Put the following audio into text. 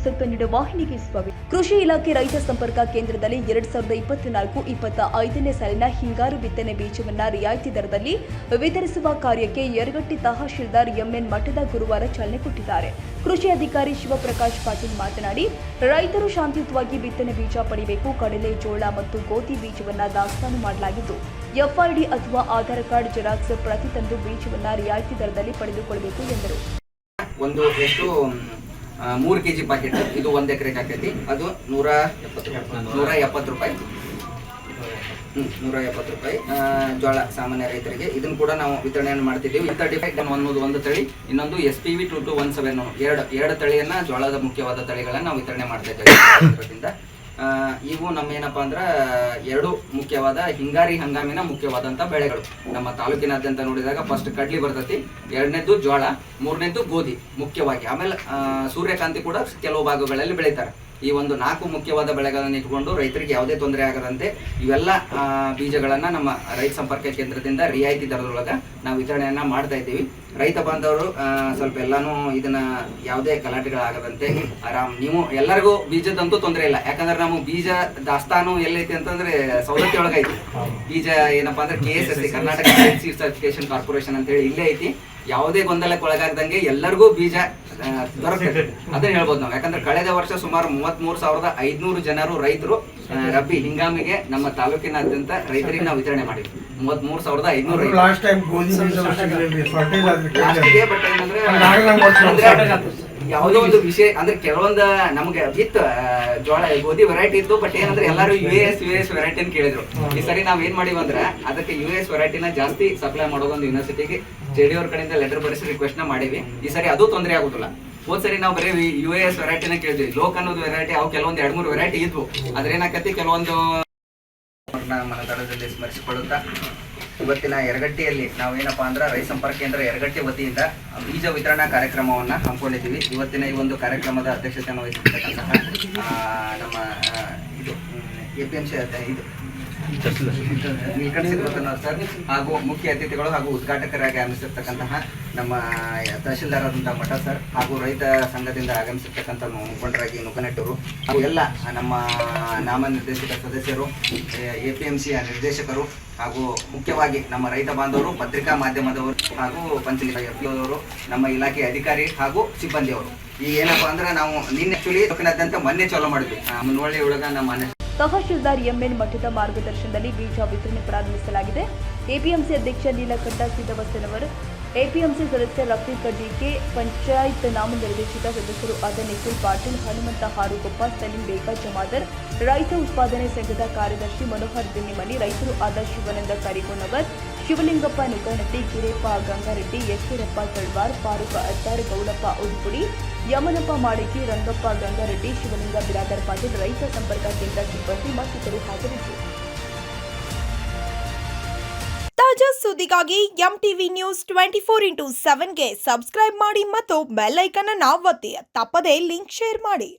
News Kannada ವಾಹಿನಿಗೆ ಸ್ವಾಗತ. ಕೃಷಿ ಇಲಾಖೆ ರೈತ ಸಂಪರ್ಕ ಕೇಂದ್ರದಲ್ಲಿ 2024-25ನೇ ಸಾಲಿನ ಹಿಂಗಾರು ಬಿತ್ತನೆ ಬೀಜವನ್ನು ರಿಯಾಯಿತಿ ದರದಲ್ಲಿ ವಿತರಿಸುವ ಕಾರ್ಯಕ್ಕೆ ಯರಗಟ್ಟಿ ತಹಶೀಲ್ದಾರ್ ಎಂಎನ್ ಮಠದ ಗುರುವಾರ ಚಾಲನೆ ಕೊಟ್ಟಿದ್ದಾರೆ. ಕೃಷಿ ಅಧಿಕಾರಿ ಶಿವಪ್ರಕಾಶ್ ಪಾಟೀಲ್ ಮಾತನಾಡಿ, ರೈತರು ಶಾಂತಿಯುತವಾಗಿ ಬಿತ್ತನೆ ಬೀಜ ಪಡೆಯಬೇಕು. ಕಡಲೆ, ಜೋಳ ಮತ್ತು ಗೋಧಿ ಬೀಜವನ್ನು ದಾಸ್ತಾನು ಮಾಡಲಾಗಿದ್ದು, ಎಫ್ಐಡಿ ಅಥವಾ ಆಧಾರ್ ಕಾರ್ಡ್ ಜೆರಾಕ್ಸ್ ಪ್ರತಿ ತಂದು ಬೀಜವನ್ನು ರಿಯಾಯಿತಿ ದರದಲ್ಲಿ ಪಡೆದುಕೊಳ್ಳಬೇಕು ಎಂದರು. ಒಂದು ಎಷ್ಟು 3 kg ಪ್ಯಾಕೆಟ್ ಇದು 1 ಎಕರೆಗೆ ಆಕೈತಿ. ಅದು 170 ರೂಪಾಯಿ. 170 ರೂಪಾಯಿ ಜೋಳ ಸಾಮಾನ್ಯ ರೈತರಿಗೆ. ಇದನ್ನು ಕೂಡ ನಾವು ವಿತರಣೆಯನ್ನು ಮಾಡ್ತಿದ್ದೀವಿ. 35 ಅನ್ನೋದು ಒಂದು ತಳಿ, ಇನ್ನೊಂದು SPV 2217 ಎರಡು ತಳಿಯನ್ನ ಜೋಳದ ಮುಖ್ಯವಾದ ತಳಿಗಳನ್ನ ನಾವು ವಿತರಣೆ ಮಾಡ್ತಾ ಇದ್ದೇವೆ. ಇವು ನಮ್ಮೇನಪ್ಪ ಅಂದ್ರೆ ಎರಡು ಮುಖ್ಯವಾದ ಹಿಂಗಾರಿ ಹಂಗಾಮಿನ ಮುಖ್ಯವಾದಂಥ ಬೆಳೆಗಳು. ನಮ್ಮ ತಾಲೂಕಿನಾದ್ಯಂತ ನೋಡಿದಾಗ ಫಸ್ಟ್ ಕಡ್ಲಿ ಬರ್ತೈತಿ, ಎರಡನೇದ್ದು ಜೋಳ, ಮೂರನೇದ್ದು ಗೋಧಿ ಮುಖ್ಯವಾಗಿ. ಆಮೇಲೆ ಸೂರ್ಯಕಾಂತಿ ಕೂಡ ಕೆಲವು ಭಾಗಗಳಲ್ಲಿ ಬೆಳೀತಾರೆ. ಈ ಒಂದು 4 ಮುಖ್ಯವಾದ ಬೆಳೆಗಳನ್ನು ಇಟ್ಕೊಂಡು ರೈತರಿಗೆ ಯಾವುದೇ ತೊಂದರೆ ಆಗದಂತೆ ಇವೆಲ್ಲ ಬೀಜಗಳನ್ನು ನಮ್ಮ ರೈತ ಸಂಪರ್ಕ ಕೇಂದ್ರದಿಂದ ರಿಯಾಯಿತಿ ದರದೊಳಗೆ ನಾವು ವಿತರಣೆಯನ್ನು ಮಾಡ್ತಾ ಇದ್ದೀವಿ. ರೈತ ಬಾಂಧವರು ಸ್ವಲ್ಪ ಎಲ್ಲಾನು ಇದನ್ನ ಯಾವುದೇ ಗಲಾಟೆಗಳಾಗದಂತೆ ಆರಾಮ್, ನೀವು ಎಲ್ಲರಿಗೂ ಬೀಜದಂತೂ ತೊಂದರೆ ಇಲ್ಲ. ಯಾಕಂದ್ರೆ ನಮ್ಮ ಬೀಜ ದಾಸ್ತಾನು ಎಲ್ಲೈತಿ ಅಂತಂದ್ರೆ ಸವದತ್ತಿ ಒಳಗೈತಿ. ಬೀಜ ಏನಪ್ಪಾ ಅಂದ್ರೆ KSSC Karnataka seed certification corporation ಅಂತ ಹೇಳಿ ಇಲ್ಲೇ ಐತಿ. ಯಾವುದೇ ಗೊಂದಲಕ್ಕೆ ಒಳಗಾಗದಂಗೆ ಎಲ್ಲರಿಗೂ ಬೀಜ ದೊರಕುತ್ತೆ ಅದನ್ನ ಹೇಳ್ಬೋದು ನಾವು. ಯಾಕಂದ್ರೆ ಕಳೆದ ವರ್ಷ ಸುಮಾರು 33,500 ಜನರು ರೈತರು ರಬ್ಬಿ ಹಿಂಗಾಮಿಗೆ ನಮ್ಮ ತಾಲೂಕಿನಾದ್ಯಂತ ರೈತರಿಗೆ ನಾವು ವಿತರಣೆ ಮಾಡಿದ್ವಿ. 33,500 ಯಾವುದೋ ಒಂದು ವಿಷಯ ಅಂದ್ರೆ ಕೆಲವೊಂದು ನಮ್ಗೆ ವಿತ್ ಜೋಳ ಗೋಧಿ ವೆರೈಟಿ ಇತ್ತು. ಬಟ್ ಏನಂದ್ರೆ ಎಲ್ಲರೂ US ವೆರೈಟಿನ ಕೇಳಿದ್ರು. ಈ ಸರಿ ನಾವ್ ಏನ್ ಮಾಡಿವಿ ಅಂದ್ರೆ ಅದಕ್ಕೆ US ವೆರೈಟಿನ ಜಾಸ್ತಿ ಸಪ್ಲೈ ಮಾಡೋದೊಂದು ಯೂನಿವರ್ಸಿಟಿಗೆ JD ಅವ್ರ ಕಡೆಯಿಂದ ಲೆಟರ್ ಬರೆಸಿ ರಿಕ್ವೆಸ್ಟ್ ನ ಮಾಡಿವಿ. ಈ ಸರಿ ಅದು ತೊಂದರೆ ಆಗುದಿಲ್ಲ. ಹೋದ್ ಸರಿ ನಾವು ಬರೀ US ವೆರೈಟಿನ ಕೇಳಿದ್ವಿ. ಲೋಕ್ ಅನ್ನೋದು ವೆರೈಟಿ ಅವು ಕೆಲವೊಂದು 2-3 ವೆರೈಟಿ ಇದ್ವು. ಆದ್ರೆ ಏನಾಕತಿ ಕೆಲವೊಂದು ಮನದಾಳದಲ್ಲಿ ಸ್ಮರಿಸಿಕೊಳ್ಳುತ್ತಾ ಇವತ್ತಿನ ಯರಗಟ್ಟಿಯಲ್ಲಿ ನಾವೇನಪ್ಪಾ ಅಂದ್ರೆ ರೈತ ಸಂಪರ್ಕ ಕೇಂದ್ರ ಯರಗಟ್ಟಿ ವತಿಯಿಂದ ಬೀಜ ವಿತರಣಾ ಕಾರ್ಯಕ್ರಮವನ್ನು ಹಮ್ಮಿಕೊಂಡಿದ್ದೀವಿ. ಇವತ್ತಿನ ಈ ಒಂದು ಕಾರ್ಯಕ್ರಮದ ಅಧ್ಯಕ್ಷತೆಯನ್ನು ವಹಿಸಿರ್ತಕ್ಕಂತಹ ನಮ್ಮ ಇದು APMC ಸರ್ ಹಾಗೂ ಮುಖ್ಯ ಅತಿಥಿಗಳು ಹಾಗೂ ಉದ್ಘಾಟಕರಾಗಿ ಆಗಮಿಸಿರ್ತಕ್ಕಂತಹ ನಮ್ಮ ತಹಶೀಲ್ದಾರ್ ಆದಂತಹ ಮಠ ಸರ್ ಹಾಗೂ ರೈತ ಸಂಘದಿಂದ ಆಗಮಿಸಿರ್ತಕ್ಕಂಥ ಮುಖಂಡರಾಗಿ ನುಕನೆಟ್ಟರು ಹಾಗೂ ಎಲ್ಲ ನಮ್ಮ ನಾಮನಿರ್ದೇಶಿತ ಸದಸ್ಯರು, APMC ನಿರ್ದೇಶಕರು ಹಾಗೂ ಮುಖ್ಯವಾಗಿ ನಮ್ಮ ರೈತ ಬಾಂಧವರು, ಪತ್ರಿಕಾ ಮಾಧ್ಯಮದವರು ಹಾಗೂ ಪಂಚಾಯತ್ ನಮ್ಮ ಇಲಾಖೆ ಅಧಿಕಾರಿ ಹಾಗೂ ಸಿಬ್ಬಂದಿಯವರು. ಈಗ ಏನಪ್ಪಾ ಅಂದ್ರೆ ನಾವು ನಿನ್ನೆ ತಾಲೂಕಿನಾದ್ಯಂತ ಮೊನ್ನೆ ಚಾಲೂ ಮಾಡಿದ್ವಿ. ಮುನ್ವಳ್ಳಿ ಒಳಗ ನಮ್ಮ ತಹಶೀಲ್ದಾರ್ ಎಂಎನ್ ಮಠದ ಮಾರ್ಗದರ್ಶನದಲ್ಲಿ ಬೀಜ ವಿತರಣೆ ಪ್ರಾರಂಭಿಸಲಾಗಿದೆ. APMC ಅಧ್ಯಕ್ಷ ನೀಲಕಂಠ ಸಿದ್ದವಸನವರ್, APMC ಸದಸ್ಯ ರಫೀಕ್ DK, ಪಂಚಾಯತ್ ನಾಮನಿರ್ದೇಶಿತ ಸದಸ್ಯರು ಆದ ನಿಖಿಲ್ ಪಾಟೀಲ್, ಹನುಮಂತ ಹಾರುಗೊಪ್ಪ, ಸಲೀಂ ಬೇಗ ಜಮಾದರ್, ರೈತ ಉತ್ಪಾದನೆ ಸಂಘದ ಕಾರ್ಯದರ್ಶಿ ಮನೋಹರ್ ದಿನ್ನಿಮನಿ, ರೈತರು ಆದ ಶಿವಾನಂದ ಕರಿಕೋನಗರ್, ಶಿವಲಿಂಗಪ್ಪ ನುಗ್ಗನಟ್ಟಿ, ಗಿರೇಪ್ಪ ಗಂಗಾರೆಡ್ಡಿ, ಯಶೀರಪ್ಪ ತಳ್ವಾರ್, ಫಾರೂಕ್ ಅತ್ತಾರ್, ಗೌಡಪ್ಪ ಉದ್ಪುಡಿ, ಯಮನಪ್ಪ ಮಾಳಿಕಿ, ರಂಗಪ್ಪ ಗಂಗಾರೆಡ್ಡಿ, ಶಿವಲಿಂಗ ಬಿರಾದರ್ ಪಾಟೀಲ್, ರೈತ ಸಂಪರ್ಕ ಕೇಂದ್ರ ಸಿಬ್ಬಂದಿ ಮತ್ತಿತರರು ಹಾಜರಿದ್ದರು. ತಾಜಾ ಸುದ್ದಿಗಾಗಿ MTV ನ್ಯೂಸ್ 24x7ಗೆ ಸಬ್ಸ್ಕ್ರೈಬ್ ಮಾಡಿ ಮತ್ತು ಬೆಲ್ ಐಕಾನ್ ಅನ್ನು ಒತ್ತಿ. ತಪ್ಪದೇ ಲಿಂಕ್ ಶೇರ್ ಮಾಡಿ.